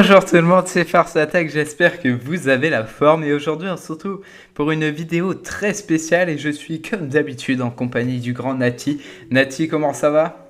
Bonjour tout le monde, c'est Farce Attack, j'espère que vous avez la forme et aujourd'hui on se retrouve pour une vidéo très spéciale et je suis comme d'habitude en compagnie du grand Nati. Nati, comment ça va?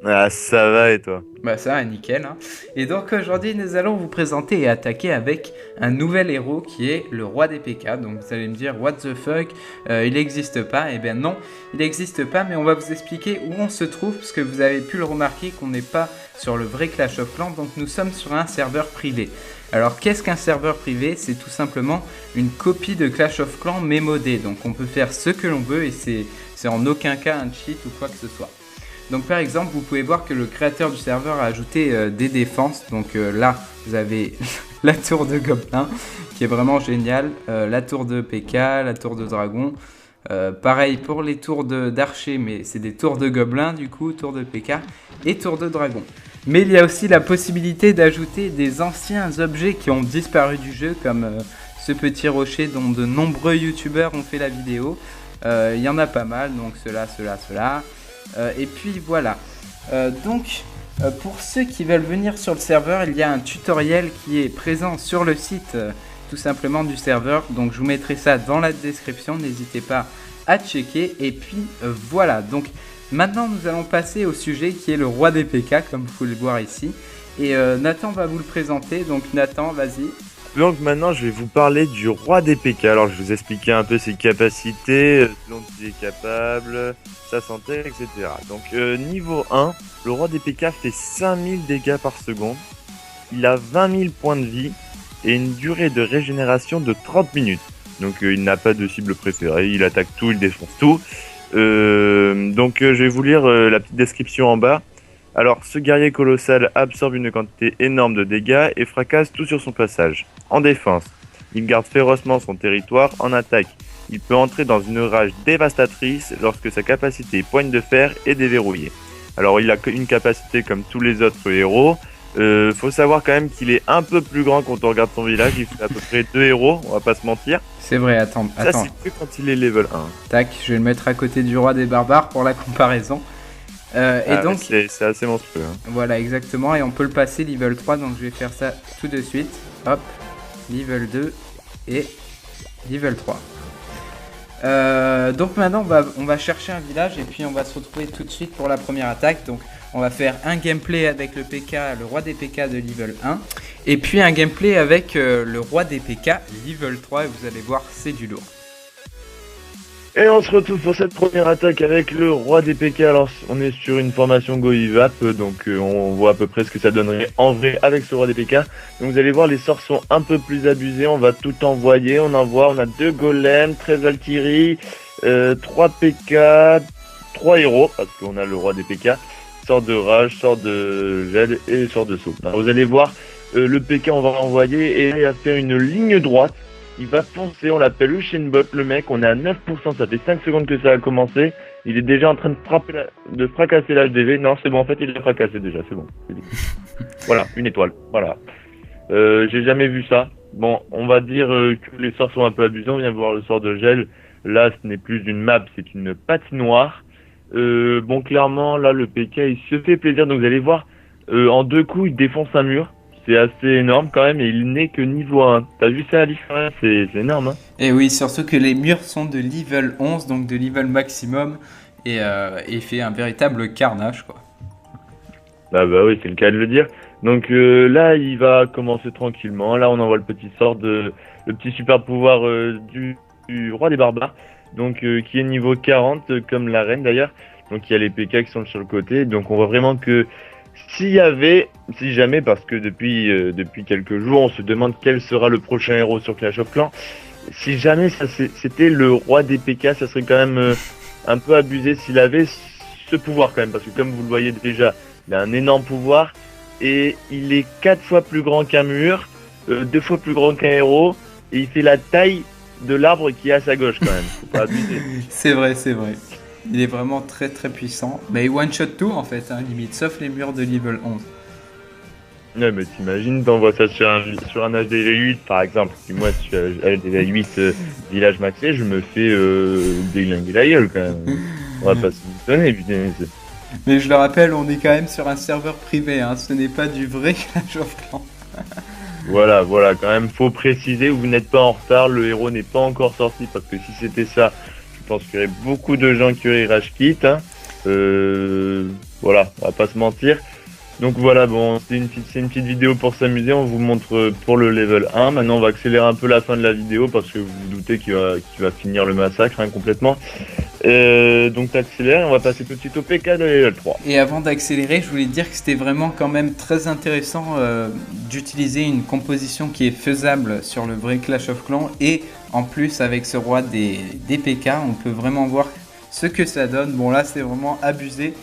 Ah, ça va et toi? Bah ça va, nickel. Hein. Et donc aujourd'hui nous allons vous présenter et attaquer avec un nouvel héros qui est le roi des PK. Donc vous allez me dire what the fuck, il n'existe pas. Eh bien non, il n'existe pas mais on va vous expliquer où on se trouve parce que vous avez pu le remarquer qu'on n'est pas sur le vrai Clash of Clans, donc nous sommes sur un serveur privé. Alors qu'est-ce qu'un serveur privé? C'est tout simplement une copie de Clash of Clans mais modée. Donc on peut faire ce que l'on veut et c'est en aucun cas un cheat ou quoi que ce soit. Donc par exemple, vous pouvez voir que le créateur du serveur a ajouté des défenses. Donc là, vous avez la tour de gobelin qui est vraiment géniale, la tour de PK, la tour de dragon. Pareil pour les tours d'archer, mais c'est des tours de gobelins du coup, tour de PK et tour de dragon. Mais il y a aussi la possibilité d'ajouter des anciens objets qui ont disparu du jeu, comme ce petit rocher dont de nombreux youtubeurs ont fait la vidéo. Il y en a pas mal, donc cela. Et puis voilà. Pour ceux qui veulent venir sur le serveur, il y a un tutoriel qui est présent sur le site tout simplement du serveur. Donc je vous mettrai ça dans la description, n'hésitez pas à checker. Et puis voilà, donc maintenant nous allons passer au sujet qui est le roi des PK, comme vous pouvez le voir ici. Et Nathan va vous le présenter, donc Nathan, vas-y. Donc maintenant, je vais vous parler du roi des PK. Alors, je vais vous expliquer un peu ses capacités, ce dont il est capable, sa santé, etc. Donc, niveau 1, le roi des PK fait 5000 dégâts par seconde. Il a 20 000 points de vie et une durée de régénération de 30 minutes. Donc, il n'a pas de cible préférée. Il attaque tout, il défonce tout. Je vais vous lire la petite description en bas. Alors, ce guerrier colossal absorbe une quantité énorme de dégâts et fracasse tout sur son passage. En défense, il garde férocement son territoire. En attaque, il peut entrer dans une rage dévastatrice lorsque sa capacité poigne de fer est déverrouillée. Alors, il a une capacité comme tous les autres héros. Faut savoir quand même qu'il est un peu plus grand quand on regarde son village. Il fait à peu près 2 héros, on va pas se mentir. C'est vrai, attends. Ça, c'est plus quand il est level 1. Tac, je vais le mettre à côté du roi des barbares pour la comparaison. Donc, c'est assez monstrueux. Hein. Voilà, exactement. Et on peut le passer level 3. Donc, je vais faire ça tout de suite. Hop, level 2 et level 3. Donc, maintenant, on va chercher un village et puis on va se retrouver tout de suite pour la première attaque. Donc, on va faire un gameplay avec le PK, le roi des PK de level 1. Et puis, un gameplay avec le roi des PK level 3. Et vous allez voir, c'est du lourd. Et on se retrouve pour cette première attaque avec le roi des PK. Alors on est sur une formation Go-Evap, donc on voit à peu près ce que ça donnerait en vrai avec ce roi des PK. Donc vous allez voir, les sorts sont un peu plus abusés, on va tout envoyer, on a 2 golems, 13 Valkyries, 3 PK, 3 héros, parce qu'on a le roi des PK, sort de rage, sort de gel et sort de saut. Alors vous allez voir, le PK on va envoyer et il va faire une ligne droite. Il va foncer, on l'appelle le Shinbot, le mec, on est à 9%, ça fait 5 secondes que ça a commencé. Il est déjà en train de fracasser l'HDV. Non, c'est bon, en fait, il l'a fracassé déjà, c'est bon. Voilà, une étoile, voilà. J'ai jamais vu ça. Bon, on va dire que les sorts sont un peu abusés, on vient voir le sort de gel. Là, ce n'est plus une map, c'est une patinoire. Bon, clairement, là, le PK, il se fait plaisir, donc vous allez voir, en 2 coups, il défonce un mur. C'est assez énorme quand même et il n'est que niveau 1. T'as vu ça Alice quand même, c'est énorme hein. Et oui, surtout que les murs sont de level 11, donc de level maximum, et il fait un véritable carnage quoi. Bah oui, c'est le cas de le dire. Donc là, il va commencer tranquillement. Là, on envoie le petit sort le petit super pouvoir du roi des barbares, donc qui est niveau 40 comme la reine d'ailleurs. Donc il y a les PK qui sont sur le côté. Donc on voit vraiment que si jamais, parce que depuis quelques jours, on se demande quel sera le prochain héros sur Clash of Clans. Si jamais c'était le roi des PK, ça serait quand même un peu abusé s'il avait ce pouvoir quand même, parce que comme vous le voyez déjà, il a un énorme pouvoir et il est 4 fois plus grand qu'un mur, 2 fois plus grand qu'un héros, et il fait la taille de l'arbre qui est à sa gauche quand même. Faut pas abuser. C'est vrai. Il est vraiment très très puissant. Mais il one-shot tout en fait, hein, limite, sauf les murs de level 11. Ouais, mais t'imagines, t'envoies ça sur un HDV8 par exemple. Si moi, sur HDV8 village maxé, je me fais déglinguer la gueule quand même. On va pas se donner, putain. Mais je le rappelle, on est quand même sur un serveur privé, hein. Ce n'est pas du vrai Clash of Clans. Voilà, quand même, faut préciser, vous n'êtes pas en retard, le héros n'est pas encore sorti, parce que si c'était ça, je pense qu'il y aurait beaucoup de gens qui auraient rage quit, hein. Voilà, on va pas se mentir. Donc voilà, bon, c'est une petite vidéo pour s'amuser, on vous montre pour le level 1. Maintenant, on va accélérer un peu la fin de la vidéo, parce que vous vous doutez qu'il va finir le massacre, hein, complètement. Donc t'accélères et on va passer tout de suite au PK de level 3. Et avant d'accélérer, je voulais dire que c'était vraiment quand même très intéressant d'utiliser une composition qui est faisable sur le vrai Clash of Clans. Et en plus, avec ce roi des PK, on peut vraiment voir ce que ça donne. Bon là, c'est vraiment abusé.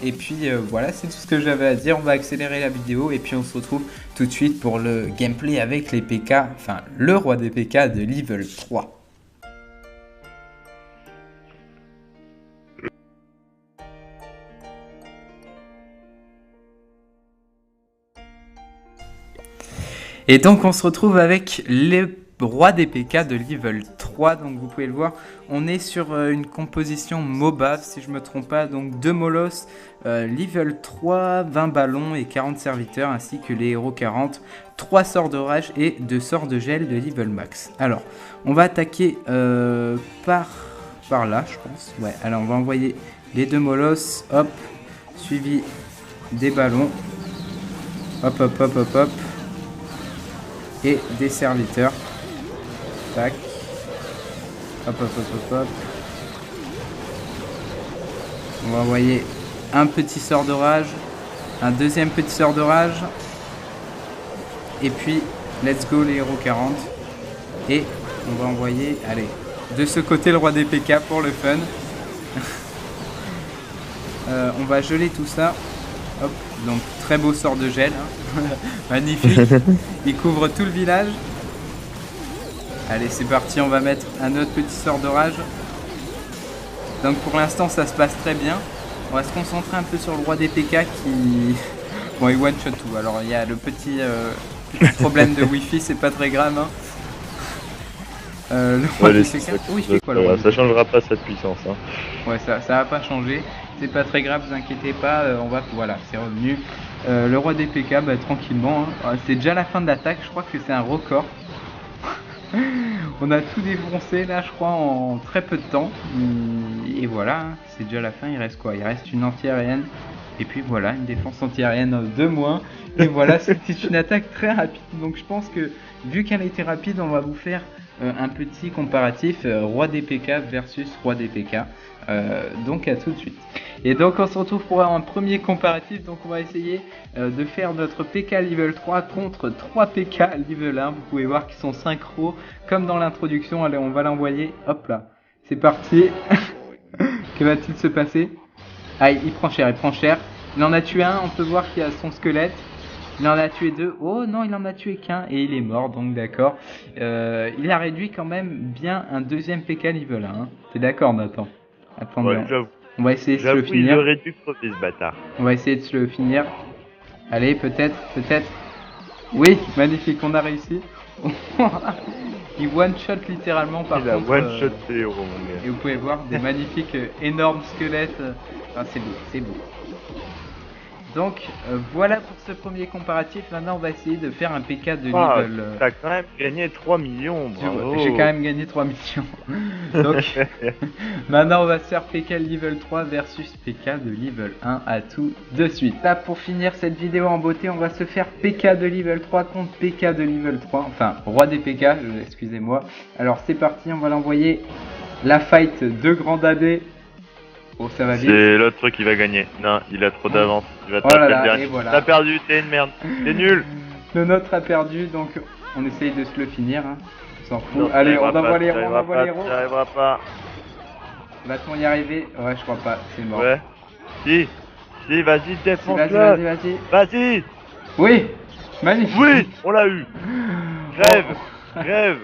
Et puis voilà, c'est tout ce que j'avais à dire. On va accélérer la vidéo et puis on se retrouve tout de suite pour le gameplay avec les PK, enfin le roi des PK de level 3. Et donc on se retrouve avec les rois des PK de level 3, donc vous pouvez le voir, on est sur une composition MOBA si je me trompe pas, donc 2 Molos, level 3, 20 ballons et 40 serviteurs, ainsi que les héros 40, 3 sorts de rage et 2 sorts de gel de level max. Alors, on va attaquer par là je pense, ouais, alors on va envoyer les 2 Molos, hop, suivi des ballons, hop hop hop hop hop, et des serviteurs. Tac. Hop hop hop hop hop. On va envoyer un petit sort de rage, un deuxième petit sort de rage. Et puis, let's go les héros 40. Et on va envoyer, allez, de ce côté le roi des PK pour le fun. On va geler tout ça. Hop, donc très beau sort de gel, hein. Magnifique, il couvre tout le village. Allez, c'est parti, on va mettre un autre petit sort de rage. Donc pour l'instant ça se passe très bien. On va se concentrer un peu sur le roi des PK qui... Bon, il one shot tout, alors il y a le petit problème de wifi, c'est pas très grave, hein. Le roi des PK, oh, il fait quoi, le roi ça changera pas cette puissance, hein. Ouais, ça va pas changer. C'est pas très grave, vous inquiétez pas, on va, voilà, c'est revenu. Le roi des PK, bah, tranquillement, hein. C'est déjà la fin de l'attaque, je crois que c'est un record. On a tout défoncé là, je crois, en très peu de temps. Et voilà, hein, c'est déjà la fin, il reste quoi? Il reste une anti-aérienne. Et puis voilà, une défense anti-aérienne de moins. Et voilà, c'était une attaque très rapide. Donc je pense que, vu qu'elle a été rapide, on va vous faire un petit comparatif roi des PK versus roi des PK. Donc à tout de suite. Et donc on se retrouve pour un premier comparatif. Donc on va essayer de faire notre PK level 3 contre 3 PK level 1. Vous pouvez voir qu'ils sont synchro comme dans l'introduction. Allez, on va l'envoyer. Hop là, c'est parti. Que va-t-il se passer? Ah, il prend cher, il prend cher. Il en a tué un, on peut voir qu'il y a son squelette. Il en a tué 2. Oh non, il en a tué qu'un et il est mort, donc d'accord. Il a réduit quand même bien un deuxième PK level 1. Hein. T'es d'accord, Nathan? Attendez, ouais, on va essayer de se le finir. Il aurait dû crever ce bâtard. On va essayer de se le finir. Allez, peut-être. Oui, magnifique, on a réussi. Il one-shot littéralement par contre. Il a one-shot les héros, mon gars. Et vous pouvez voir des magnifiques énormes squelettes. Ah, c'est beau, c'est beau. Donc voilà pour ce premier comparatif. Maintenant on va essayer de faire un PK de level. T'as quand même gagné 3 millions, bravo. J'ai quand même gagné 3 millions. Donc maintenant on va se faire PK level 3 versus PK de level 1 à tout de suite. Là pour finir cette vidéo en beauté, on va se faire PK de level 3 contre PK de level 3. Enfin roi des PK, excusez-moi. Alors c'est parti, on va l'envoyer. La fight de Grand AD. Oh, ça va vite. C'est l'autre qui va gagner. Non, il a trop d'avance. Il va taper le dernier. Voilà. T'as perdu, t'es une merde. T'es nul. Le nôtre a perdu, donc on essaye de se le finir. Hein. On s'en fout. Allez, on envoie les héros, on envoie les héros. J'arriverai pas. Va-t-on y arriver? Ouais, je crois pas, c'est mort. Ouais. Si, vas-y, défonce-le. Vas-y. Oui, magnifique. Oui, on l'a eu. Grève.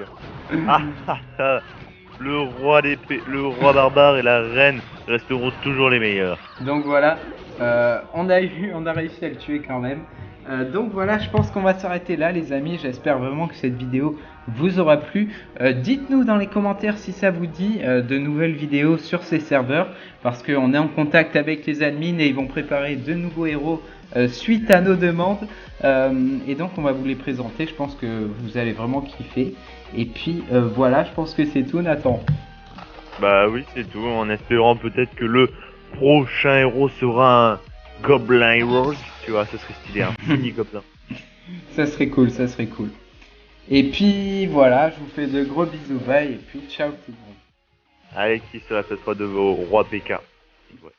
Le roi barbare et la reine resteront toujours les meilleurs. Donc voilà, on a réussi à le tuer quand même. Donc voilà, je pense qu'on va s'arrêter là les amis, j'espère vraiment que cette vidéo vous aura plu. Dites-nous dans les commentaires si ça vous dit de nouvelles vidéos sur ces serveurs, parce qu'on est en contact avec les admins et ils vont préparer de nouveaux héros suite à nos demandes. Et donc on va vous les présenter, je pense que vous allez vraiment kiffer. Et puis voilà, je pense que c'est tout Nathan. Bah oui, c'est tout, en espérant peut-être que le prochain héros sera un Goblin Heroes, tu vois, ce serait stylé, un mini gobelin. Ça serait cool, ça serait cool. Et puis voilà, je vous fais de gros bisous, bye, et puis ciao tout le monde. Allez, qui sera cette fois de vos rois PK? Ouais.